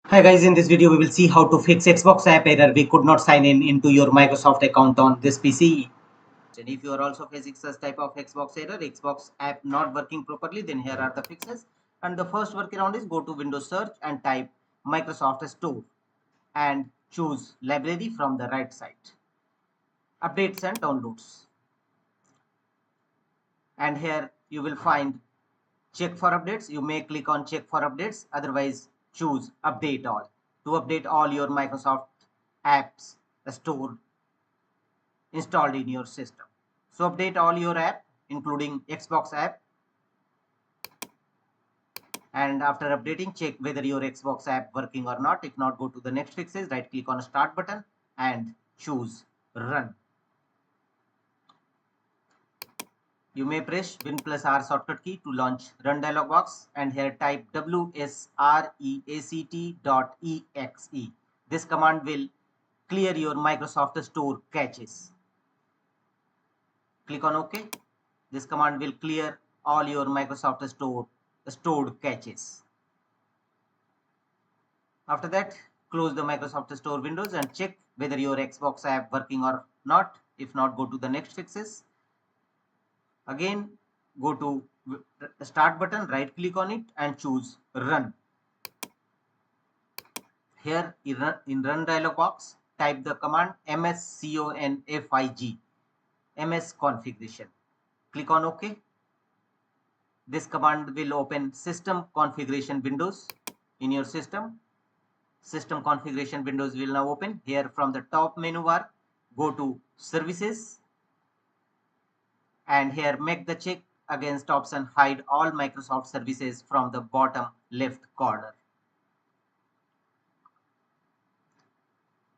Hi guys, in this video we will see how to fix Xbox app error. We could not sign in into your Microsoft account on this PC. And if you are also facing such type of Xbox error, Xbox app not working properly, then here are the fixes. And the first workaround is go to Windows search and type Microsoft Store and choose library from the right side. Updates and downloads. And here you will find check for updates. You may click on check for updates, otherwise choose update all to update all your Microsoft apps stored installed in your system. So update all your app including Xbox app, and after updating check whether your Xbox app working or not. If not, go to the next fixes, right click on start button and choose run. You may press Win plus R shortcut key to launch Run dialog box, and here type wsreact.exe. This command will clear your Microsoft Store caches. Click on OK. This command will clear all your Microsoft Store stored caches. After that, close the Microsoft Store windows and check whether your Xbox app working or not. If not, go to the next fixes. Again, go to start button, right click on it and choose run. Here in run dialog box, type the command msconfig, ms configuration. Click on OK. This command will open system configuration windows in your system. System configuration windows will now open. Here from the top menu bar, go to services, and here make the check against option hide all Microsoft services from the bottom left corner,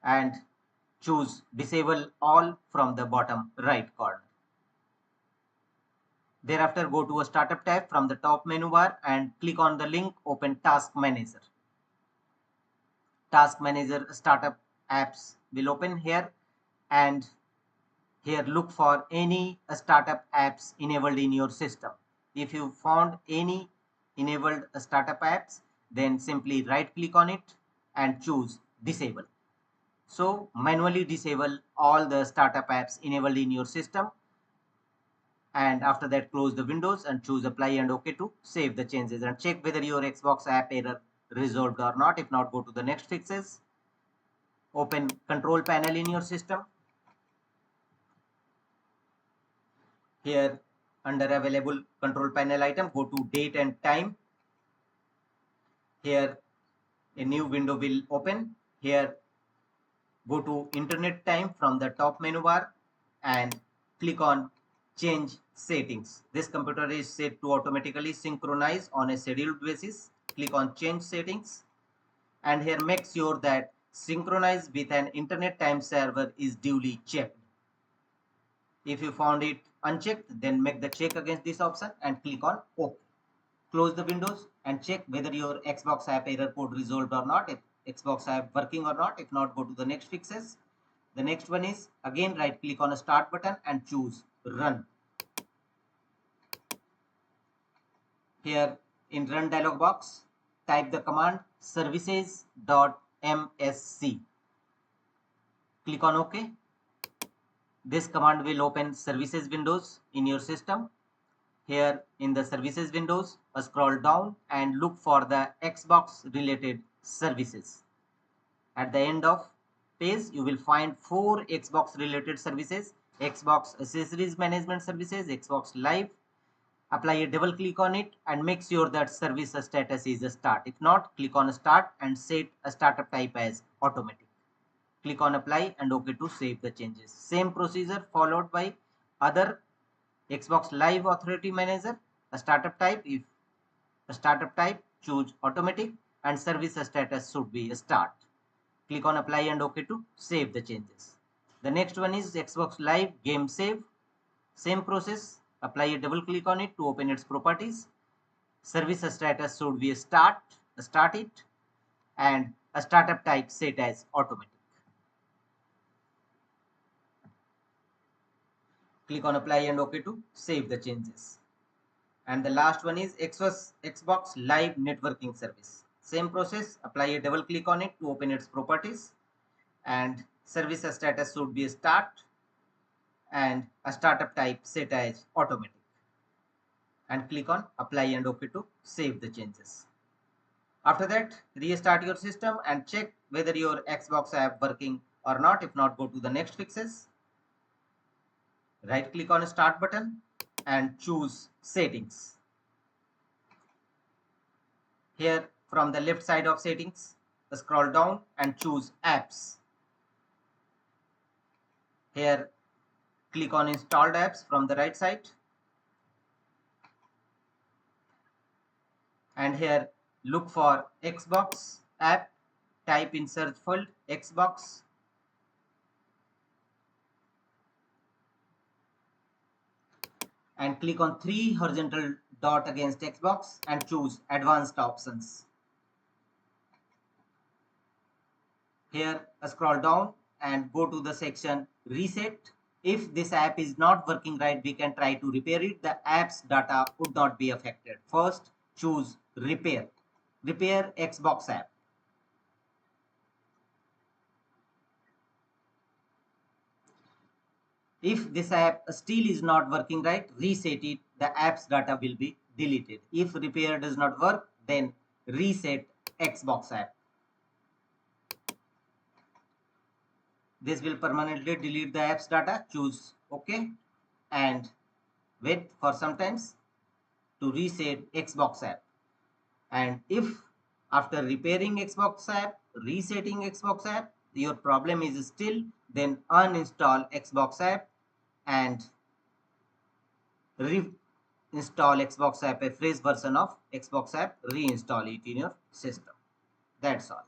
and choose disable all from the bottom right corner. Thereafter, go to a startup tab from the top menu bar and click on the link open task manager. Task manager startup apps will open here, and here look for any startup apps enabled in your system. If you found any enabled startup apps, then simply right click on it and choose disable. So manually disable all the startup apps enabled in your system, and after that close the windows and choose apply and OK to save the changes, and check whether your Xbox app error resolved or not. If not, go to the next fixes. Open control panel in your system. Here under available control panel item, go to date and time. Here a new window will open. Here go to internet time from the top menu bar and click on change settings. This computer is set to automatically synchronize on a scheduled basis. Click on change settings, and here make sure that synchronize with an internet time server is duly checked. If you found it unchecked, then make the check against this option and click on OK. Close the windows and check whether your Xbox app error code resolved or not, if Xbox app working or not. If not, go to the next fixes. The next one is again right click on a start button and choose run. Here in run dialog box, type the command services.msc. Click on OK. This command will open services windows in your system. Here in the services windows, scroll down and look for the Xbox related services. At the end of page, you will find 4 Xbox related services: Xbox accessories management services, Xbox Live. Apply a double click on it and make sure that service status is a start. If not, click on start and set a startup type as automatic. Click on apply and OK to save the changes. Same procedure followed by other Xbox Live Authority Manager. A startup type, if a startup type, choose automatic, and service status should be start. Click on apply and OK to save the changes. The next one is Xbox Live Game Save. Same process. Apply a double click on it to open its properties. Service status should be start it, and a startup type set as automatic. Click on apply and OK to save the changes. And the last one is Xbox Live Networking Service. Same process, apply a double click on it to open its properties, and service status should be start, and a startup type set as automatic, and click on apply and OK to save the changes. After that, restart your system and check whether your Xbox app working or not. If not, go to the next fixes. Right click on start button and choose settings. Here from the left side of settings, scroll down and choose apps. Here click on installed apps from the right side, and here look for Xbox app, type in search field Xbox, and click on 3 horizontal dot against Xbox and choose advanced options. Here scroll down and go to the section reset. If this app is not working right, we can try to repair it. The app's data would not be affected. First, choose repair. Repair Xbox app. If this app still is not working right, reset it. The app's data will be deleted. If repair does not work, then reset Xbox app. This will permanently delete the app's data. Choose OK and wait for some times to reset Xbox app. And if after repairing Xbox app, resetting Xbox app, your problem is still, then uninstall Xbox app and reinstall Xbox app, a fresh version of Xbox app, reinstall it in your system. That's all.